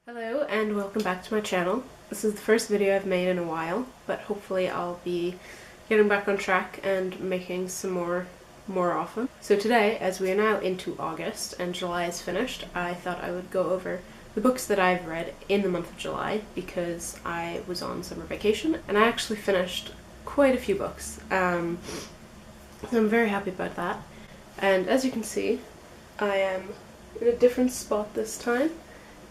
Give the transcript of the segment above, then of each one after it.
Hello and welcome back to my channel. This is the first video I've made in a while, but hopefully I'll be getting back on track and making some more often. So today, as we are now into August and July is finished, I thought I would go over the books that I've read in the month of July because I was on summer vacation and I actually finished quite a few books. So I'm very happy about that. And as you can see, I am in a different spot this time.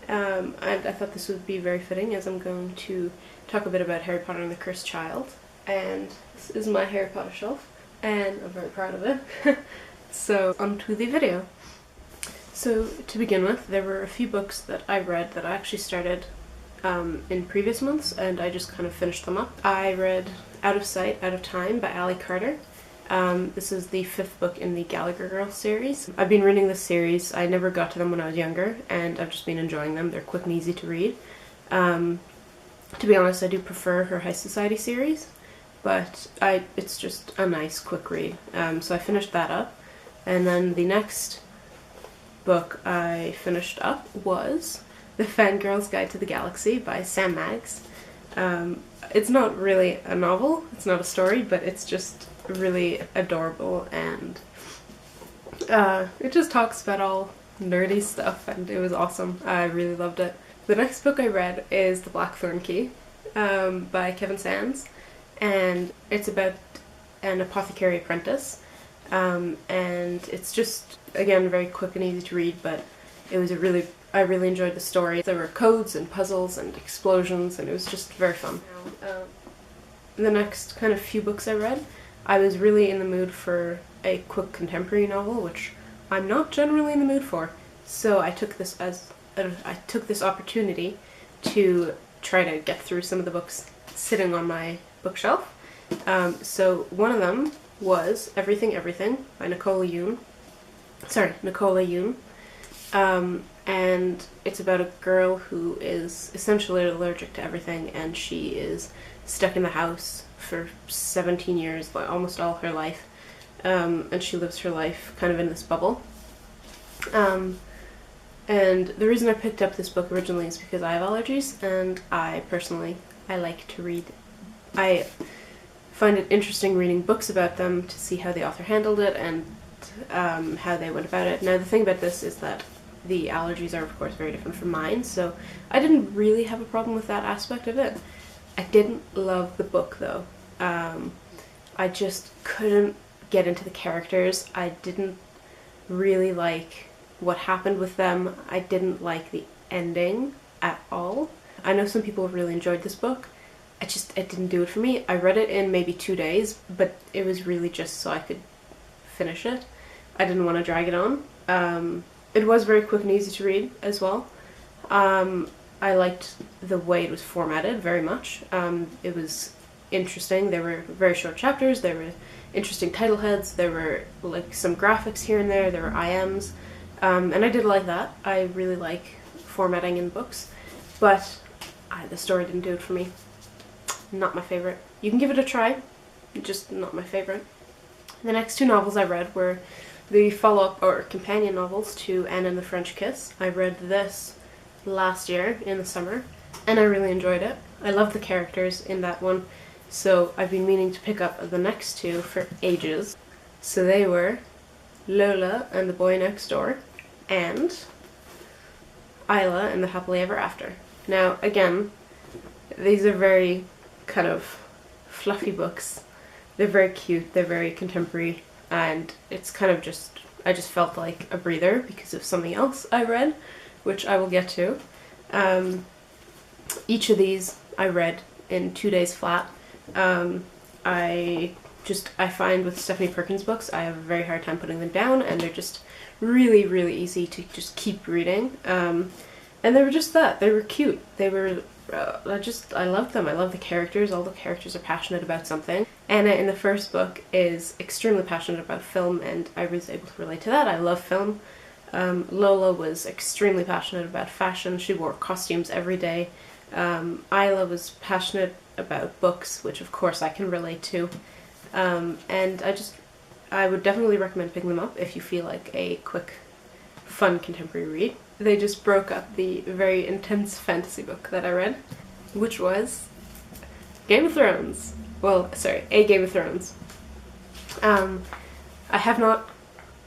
And I thought this would be very fitting as I'm going to talk a bit about Harry Potter and the Cursed Child. And this is my Harry Potter shelf, and I'm very proud of it. So, onto the video. So, to begin with, there were a few books that I read that I actually started in previous months, and I just kind of finished them up. I read Out of Sight, Out of Time by Ali Carter. This is the 5th book in the Gallagher Girls series. I've been reading this series. I never got to them when I was younger, and I've just been enjoying them. They're quick and easy to read. To be honest, I do prefer her High Society series, but it's just a nice, quick read. So I finished that up, and then the next book I finished up was The Fangirl's Guide to the Galaxy by Sam Maggs. It's not really a novel, it's not a story, but it's just really adorable, and it just talks about all nerdy stuff, and it was awesome. I really loved it. The next book I read is The Blackthorn Key by Kevin Sands, and it's about an apothecary apprentice, and it's just, again, very quick and easy to read, but it was I really enjoyed the story. There were codes and puzzles and explosions, and it was just very fun. The next kind of few books I read, I was really in the mood for a quick contemporary novel, which I'm not generally in the mood for. So I took this opportunity to try to get through some of the books sitting on my bookshelf. So one of them was Everything Everything by Nicola Yoon. And it's about a girl who is essentially allergic to everything, and she is stuck in the house for 17 years, like almost all her life, and she lives her life kind of in this bubble. And the reason I picked up this book originally is because I have allergies, and I like to read. I find it interesting reading books about them to see how the author handled it and how they went about it. Now the thing about this is that the allergies are of course very different from mine, so I didn't really have a problem with that aspect of it. I didn't love the book though. I just couldn't get into the characters. I didn't really like what happened with them. I didn't like the ending at all. I know some people really enjoyed this book. It didn't do it for me. I read it in maybe 2 days, but it was really just so I could finish it. I didn't want to drag it on. It was very quick and easy to read as well. I liked the way it was formatted very much. It was interesting. There were very short chapters, there were interesting title heads, there were like some graphics here and there were IMs, and I did like that. I really like formatting in books, but the story didn't do it for me. Not my favorite. You can give it a try, just not my favorite. The next 2 novels I read were the follow-up or companion novels to Anne and the French Kiss. I read this last year in the summer, and I really enjoyed it. I love the characters in that one, so I've been meaning to pick up the next 2 for ages. So they were Lola and the Boy Next Door, and Isla and the Happily Ever After. Now, again, these are very kind of fluffy books. They're very cute, they're very contemporary, and it's kind of just, I just felt like a breather because of something else I read, which I will get to. Each of these I read in 2 days flat. I find with Stephanie Perkins books, I have a very hard time putting them down, and they're just really, really easy to just keep reading. And they were just that. They were cute. They were, I loved them. I love the characters. All the characters are passionate about something. Anna in the first book is extremely passionate about film, and I was able to relate to that. I love film. Lola was extremely passionate about fashion. She wore costumes every day. Isla was passionate about books, which of course I can relate to. And I would definitely recommend picking them up if you feel like a quick, fun contemporary read. they just broke up the very intense fantasy book that I read, which was Game of Thrones. Well, sorry, A Game of Thrones. I have not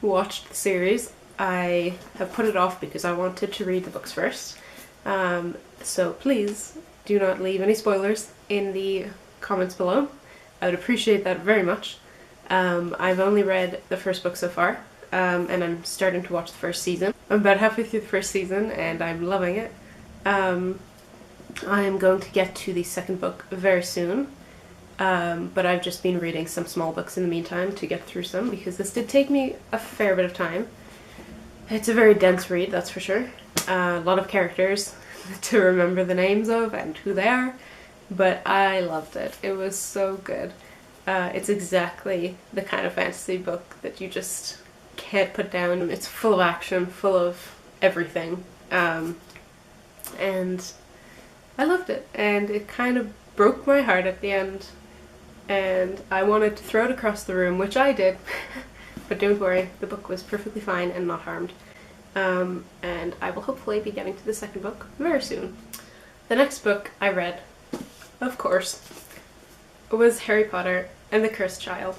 watched the series. I have put it off because I wanted to read the books first. So please do not leave any spoilers in the comments below. I would appreciate that very much. I've only read the first book so far, and I'm starting to watch the first season. I'm about halfway through the first season and I'm loving it. I am going to get to the second book very soon, but I've just been reading some small books in the meantime to get through some, because this did take me a fair bit of time. It's a very dense read, that's for sure. A lot of characters to remember the names of and who they are, but I loved it. It was so good. It's exactly the kind of fantasy book that you just can't put down. It's full of action, full of everything, and I loved it, and it kind of broke my heart at the end, and I wanted to throw it across the room, which I did, but don't worry, the book was perfectly fine and not harmed. And I will hopefully be getting to the second book very soon. The next book I read, of course, was Harry Potter and the Cursed Child.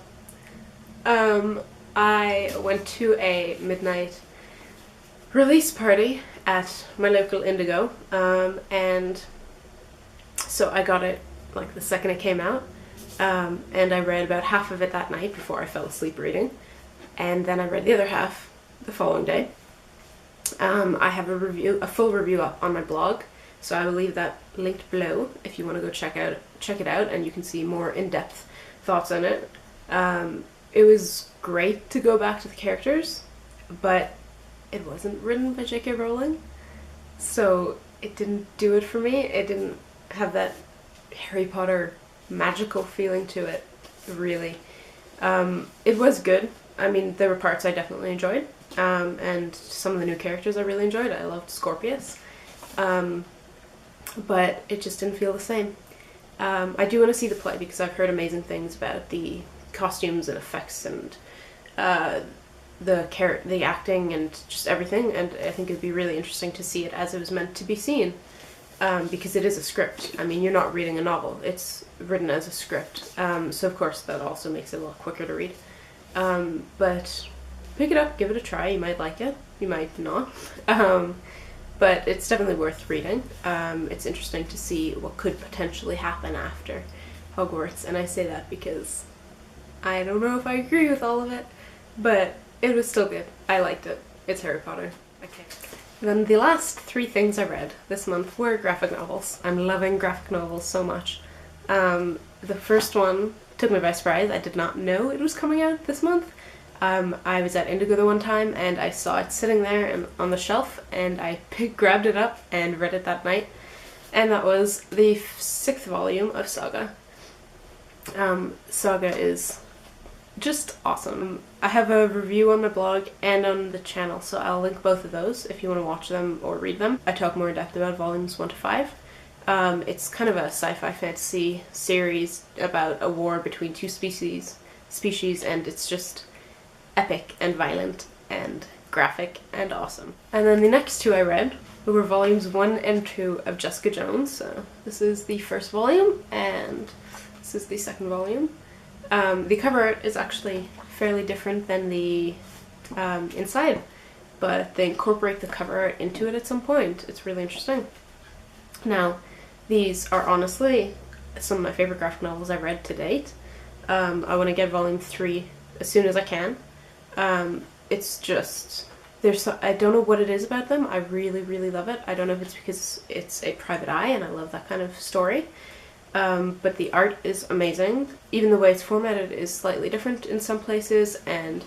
I went to a midnight release party at my local Indigo, and so I got it like the second it came out, and I read about half of it that night before I fell asleep reading, and then I read the other half the following day. I have a full review up on my blog, so I will leave that linked below if you want to go check it out, and you can see more in-depth thoughts on it. It was great to go back to the characters, but it wasn't written by J.K. Rowling, so it didn't do it for me. It didn't have that Harry Potter magical feeling to it, really. It was good. I mean, there were parts I definitely enjoyed, and some of the new characters I really enjoyed. I loved Scorpius, but it just didn't feel the same. I do want to see the play because I've heard amazing things about the costumes and effects and the acting and just everything, and I think it'd be really interesting to see it as it was meant to be seen, because it is a script. I mean, you're not reading a novel, it's written as a script, so of course that also makes it a lot quicker to read. But pick it up, give it a try, you might like it, you might not, but it's definitely worth reading. It's interesting to see what could potentially happen after Hogwarts, and I say that because I don't know if I agree with all of it, but it was still good. I liked it. It's Harry Potter. Okay. Then the last three things I read this month were graphic novels. I'm loving graphic novels so much. The first one took me by surprise. I did not know it was coming out this month. I was at Indigo the one time and I saw it sitting there and on the shelf, and I grabbed it up and read it that night. And that was the 6th volume of Saga. Saga is just awesome. I have a review on my blog and on the channel, so I'll link both of those if you want to watch them or read them. I talk more in depth about volumes 1 to 5. It's kind of a sci-fi fantasy series about a war between two species, and it's just epic and violent and graphic and awesome. And then the next two I read were volumes 1 and 2 of Jessica Jones. So this is the first volume and this is the second volume. The cover art is actually fairly different than the inside, but they incorporate the cover art into it at some point. It's really interesting. Now, these are honestly some of my favorite graphic novels I've read to date. I want to get volume 3 as soon as I can. It's just, I don't know what it is about them. I really, really love it. I don't know if it's because it's a private eye and I love that kind of story. But the art is amazing. Even the way it's formatted is slightly different in some places, and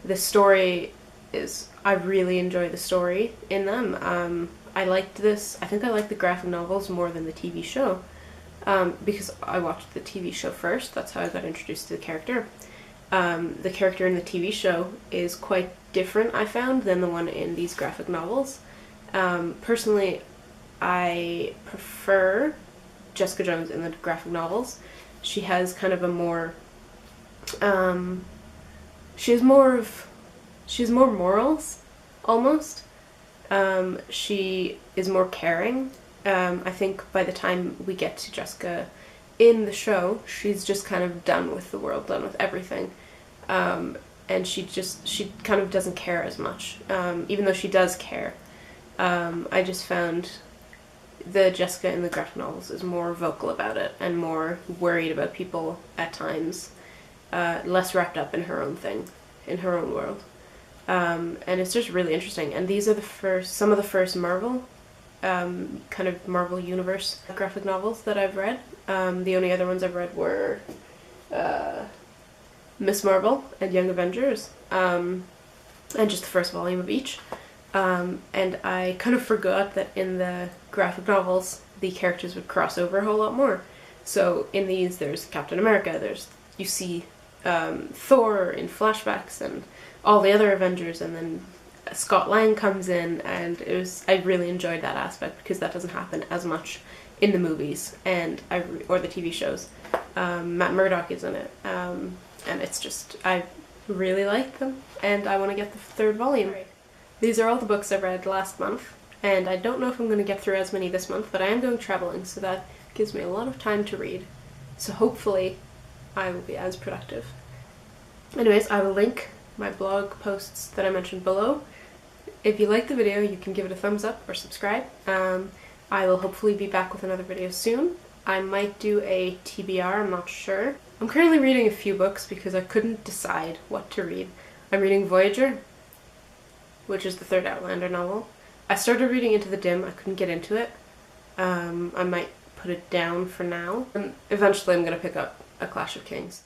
the story is, I really enjoy the story in them. I liked this, I think I liked the graphic novels more than the TV show, because I watched the TV show first. That's how I got introduced to the character. The character in the TV show is quite different, I found, than the one in these graphic novels. Personally, I prefer Jessica Jones in the graphic novels. She has kind of a more, she has more morals, almost. She is more caring. I think by the time we get to Jessica in the show, she's just kind of done with the world, done with everything. And she kind of doesn't care as much, even though she does care. I just found the Jessica in the graphic novels is more vocal about it and more worried about people at times, less wrapped up in her own thing, in her own world. And it's just really interesting. And these are some of the first Marvel, kind of Marvel Universe graphic novels that I've read. The only other ones I've read were Miss Marvel and Young Avengers, and just the first volume of each. And I kind of forgot that in the graphic novels the characters would cross over a whole lot more. So in these there's Captain America, you see Thor in flashbacks and all the other Avengers, and then Scott Lang comes in, and I really enjoyed that aspect because that doesn't happen as much in the movies or the TV shows. Matt Murdock is in it, and it's just, I really like them, and I want to get the third volume. These are all the books I read last month, and I don't know if I'm going to get through as many this month, but I am going traveling, so that gives me a lot of time to read. So hopefully I will be as productive. Anyways, I will link my blog posts that I mentioned below. If you like the video, you can give it a thumbs up or subscribe. I will hopefully be back with another video soon. I might do a TBR, I'm not sure. I'm currently reading a few books because I couldn't decide what to read. I'm reading Voyager, which is the third Outlander novel. I started reading Into the Dim, I couldn't get into it. I might put it down for now. And eventually I'm going to pick up A Clash of Kings.